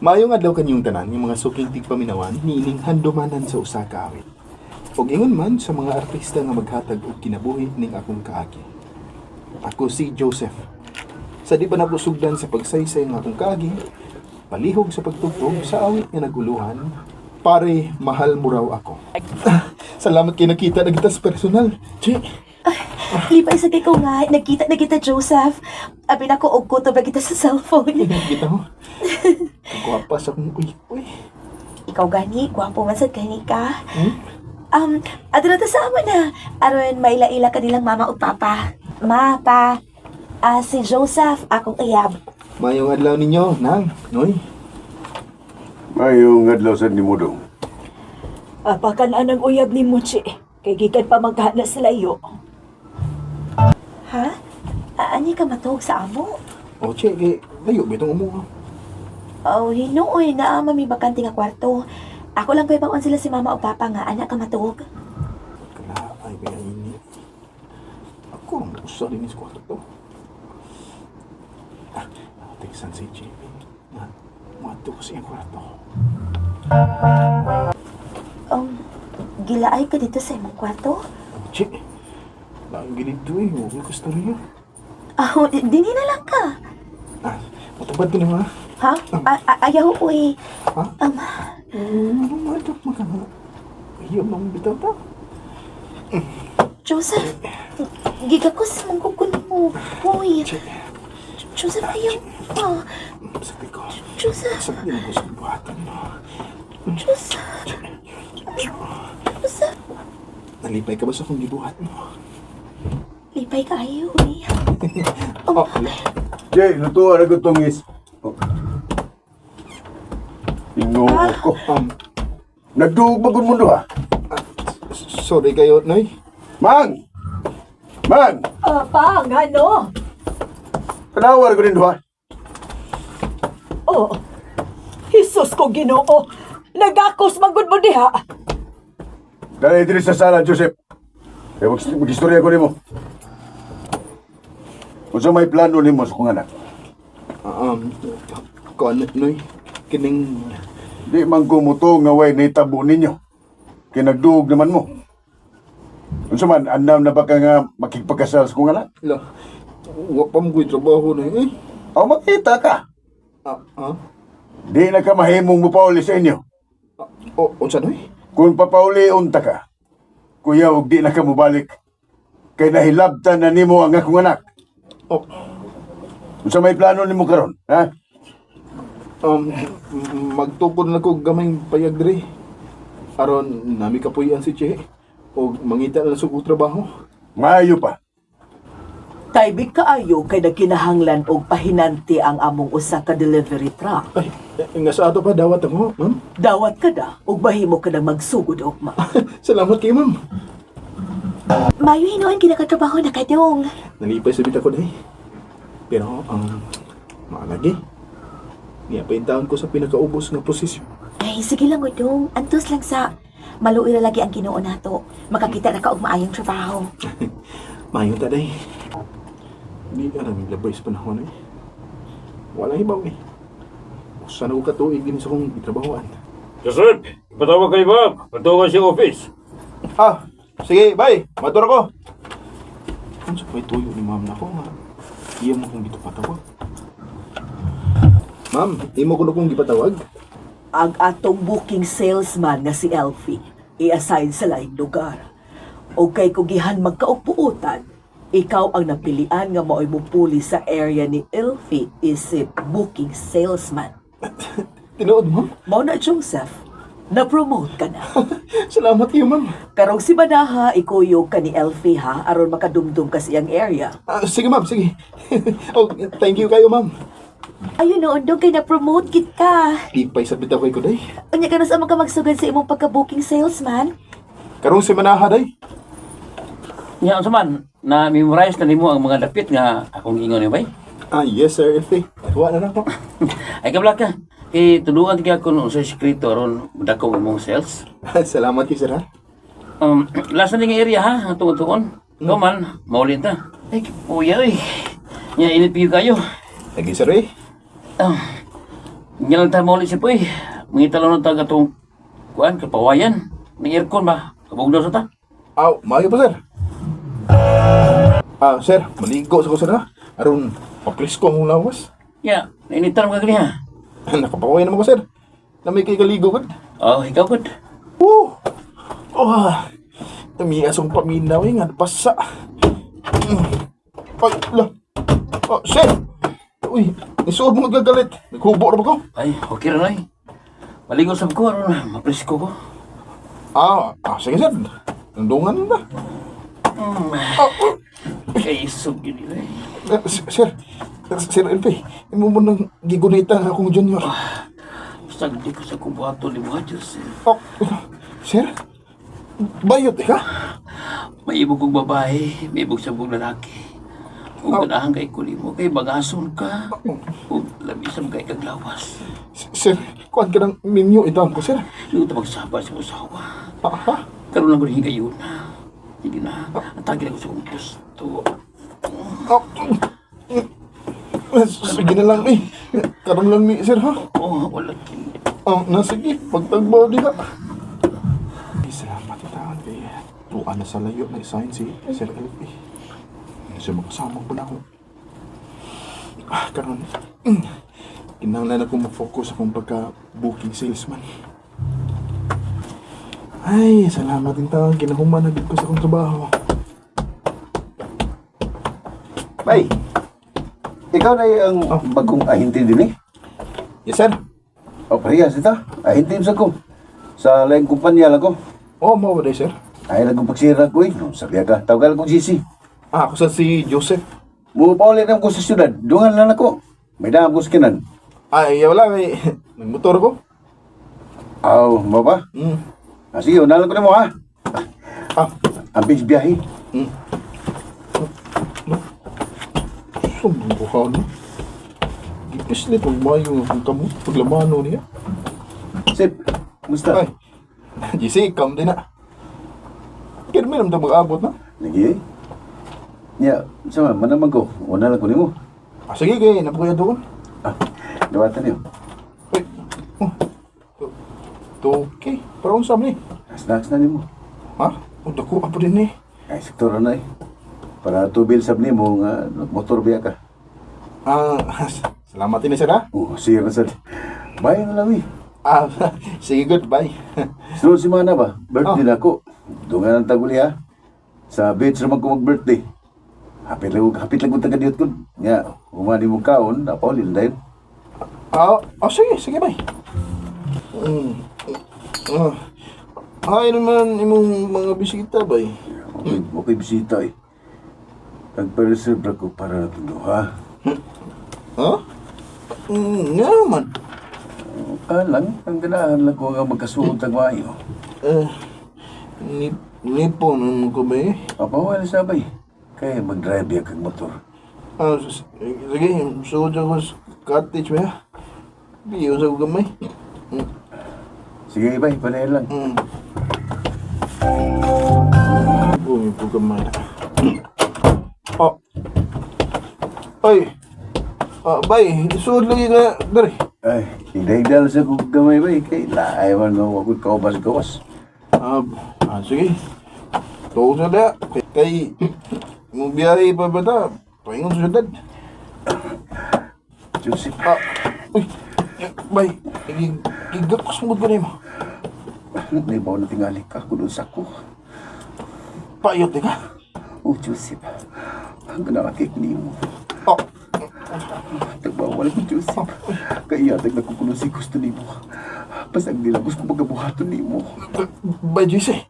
Maayong adlaw kanyong tanan yung mga suking tigpaminawan niining Handumanan sa usa ka awit. Ug ingon man sa mga artista nga maghatag og kinabuhi ning akong kaagi. Ako si Joseph. Sa di pa napusugdan sa pagsaysay ng akong kaagi, palihog sa pagtugtog sa awit nga naguluhan, pare, mahal mo raw ako. Salamat kay nakita na kita sa personal. Che. Lipay sa ko nga, nagkita na kita, Joseph. Abi na ko og kuto ba kita sa cellphone. Kita mo. Gwapa sa akong uy. Ikaw gani, gwapo man sad gani ka. Adto na ta sa ama na. Aron maila-ila ka nilang mama o papa. Ma, pa. Si Joseph, akong iyab. Mayong adlaw ninyo, nang, noy. Mayong adlaw sa ni Mudong. Apakan anang uyab ni Muchi. Kay gikan pa maghana sa layo. Ha? Ani ka matog sa amo? O, che, kay layo bitong umunga. Oh, hinuoy na mami bakante nga kwarto. Ako lang ko'y bangon sila si mama o papa nga anak ka matug. Kala, ay, kaya ini. Ako ang usa din sa kwarto. Teksan si JP. Mato ko siya kwarto. Gilaay ka dito sa imong kwarto? Che, lang ganito eh. Huwag ko storya. Dini na lang ka. Matubad ko na, Ha? Ayaw ko eh. Ha? Anong madok mo ka na? Ayaw nang bitaw ta. Joseph, gigakos mong kukun mo. Hoy, Che, Joseph, ayaw mo. sakit ko. Joseph, Sakit ko sa buhatan mo. Joseph, Joseph. Nalipay ka ba sa akong gibuhat mo? Lipay ka ayaw eh. Jay, lutuan na ko tungis. Ingo ko. Nagduog ba kung mundo ha? Sorry kayo, Noy. Mang! Mang! Pang, ano? Kanawar ko rin ha? Oh, Jesus ko ginoo. Nagakos manggod mo diha. Dali diri sa sala, Joseph. Kaya mag-istorya ko nimo. Kung sa may plano nimo sa kong anak. Kuan, Noy. Kining... Di man kumuto nga way naitabo ninyo. Kaya nagduog naman mo. Kung sa man, andam na ba ka nga makikipagkasal sa kong anak? La, wak pa mo ko'y trabaho na eh. O makita ka. Di na ka mahimong mupauli sa inyo. Unsa, Noy? Kung papauli unta ka, kuya, huwag di na ka mubalik. Kay nahilabtan na nimo ang akong anak. Kung sa may plano nimo karon, ha? Magtupod na ko gamay payag diri. Aron, nami kapuyan si Che. O mangita na sa trabaho. Maayo pa. Taibig kaayo kay nagkinahanglan og pahinanti ang among usa ka delivery truck. Ay, nga sa ato pa, dawat ako, ma'am. Dawat ka da, ug mahimo ka nang magsugod ugma. Salamat kayo, ma'am. Mayo hinoon kinakatrabaho na kadong. Nalipay sa bita ko dahi. Pero, maalagi. Nga pa yung taon ko sa pinakaubos nga posisyon. Ay, sige lang udong. Antos lang sa maluira lagi ang Ginoo nato. Makakita na ka og maayong trabaho. Mayon ta dahi. Hindi ka namin labay sa panahon eh. Walang ibaw eh. Saan ako katuig din sa kong trabahoan. Joseph, ipatawag kay Bob. Patukan siya office. Sige, bye. Matur ako. Ano sa may tuyo ni ma'am na ako nga? Iya mo kong dito patawag. Ma'am, imo ko na kong gipatawag. Ang atong booking salesman nga si Elfie i-assign sa laing lugar. O kay kugihan magkaugpuutan, ikaw ang napilian nga mao'y mupuli sa area ni Elfie isip booking salesman. Tinood, ma'am. Mao na, Joseph. Na-promote ka na. Salamat kayo, ma'am. Karong si Banaha, ikuyog ka ni Elfie ha, aron makadumdum ka sa iyang area. Sige, ma'am. Sige. Thank you kayo, ma'am. Ayun noon dong kay na-promote kit ka. Ipay sa bitaw ko day. Unya ka na sa mga magsugad sa imong pagka-booking salesman. Karong si Manaha, day. Nya unsa man na memorize na nimo ang mga dapit nga akong ingon ni bay. Yes, sir, Elfie. Tuwa na ako. Ay kabla ka. Kay tulungan ti ako no sa sekreto aron dako imong sales. Salamat kayo, sir, ha? Last na nga area ha, ang tungod-tungod. Ikaw man, maulin ta. Ay, uya eh. Nya init piyo kayo. Lagi, sir, eh. Nga lang tayo maulit siya po eh. Mangita lang ng taga itong kuan, kapawayan. Ng aircon ba? Kabugdaw sa ta. Aw, maayo pa, sir. Sir, maligo sa ko, sir, ha? Aron, paplis ko ang lawas. Ya, nainitan mo ka gani ha. Nakapaway naman ko, sir. Na may kay kaligo, good. Oh, ikaw good. Oh! Oh! Tamiasong paminaw, nga, pasa. Ay, la. Sir! Uy, isuod mo gagalit. Naghubo na ba ko? Ay, okay rin ay. Maligo sa ko, ano na, mapresko ko. Sige, sir. Nandungan na. Kay isog yun nila eh. Sir LP, imo mo nang gigunita akong junior. Basta hindi ko sa kubuhato ni mga Diyos eh. Sir? Bayot ka? May ibog kong babae, may ibog sa kong lalaki. Kung ganahan kay kuli mo, kay bagason ka. Kung labisam kay kaglawas. Sir, kuhan ka ng minyo idam ko, sir. Yung ito magsaba sa usawa. Ha? Karoon lang ko rin kayo na. Hindi na. Ang tagil ako sa kong gusto. Sige na lang eh. Karam lang ni sir, ha? Oh, wala kini. Sige, pagtagbaw di ka. Salamat itaan kay tuan na sa layo na isign si Sir LP. Siya makasama ko na ako. Karon, kinahanglan ako ma-focus akong pagka-booking salesman. Ay, salamat din taon. Kinahuman na din ko sa akong trabaho. Bay, ikaw na ang bagong ahintin din eh. Yes, sir. O, parehas ito. Ahintin sa ko. Sa laing kumpanya lang ko. Mo ba sir? Ay, nagong pagsira ko eh. Sabi ka, tawagal kong GC. Ako sa si Joseph. Mo pa ulit ko sa syudad. Dungan lang ako. May daham ko sa kinan. Wala. May motor ko. Aw, mo ba? Sige, unalan ko na mo ha. Ang bis biyahe. Sumbong ko ka, no? Gipis nito, mayo ang kamot. Paglamano niya. Sip, kumusta? Ay, GC, come din na. Kaya may naman mag-abot na. Lagi eh. Ya, sama, manaman ko. Unalan ko ni mo. Sige, kaya napakuya doon. Dawatan niyo. Ay, okay. Parang saan ni? Snacks na ni mo. Ha? Dako, apo din eh. Ay, sektor na eh. Para tubil sab ni mo nga motor biya ka. Salamat din sir, ha? Sige na sad. Bye na lang eh. Sige, goodbye. Sunod si Mana ba? Birthday na ako. Dungan ang taguli ha. Sa beach naman ko mag-birthday. Hapit lang ko taga-diyot ko. Nga, umani mo kaon, napaulil dahil. Sige, bye. Ay naman imong mga bisita, bay. Okay, bisita eh. Nagpa-reserve ko para tulo ha. Ha? Nga naman. Lang, ang ganahan lang ko nga magkasuot ang mayo. Nipo naman ko ba eh? Wala sabay. Kaya mag-drive yan kang motor. Sige, suod ako sa cottage ba ya? Biyo sa gamay. Sige, bay, panay lang. Bumi po gamay. Ay, bay, suod lagi ka dari. Ay, higdal sa kong gamay bay. Kay laay man nga wakot kawas-kawas. Sige. Tuog na da. Kay, mong biyahe pa ba ta? Paingon sa syudad. Joseph. Uy, bay, igakos mo ko na mo. Naibaw na tingali ka. Kulo sa ko. Payot ka? Joseph. Ang ganakik ni mo. Tagbawal ko, Joseph. Kaya nagkukulo si gusto ni mo. Pasag nila gusto magabuhaton ni mo. Bay, Jose.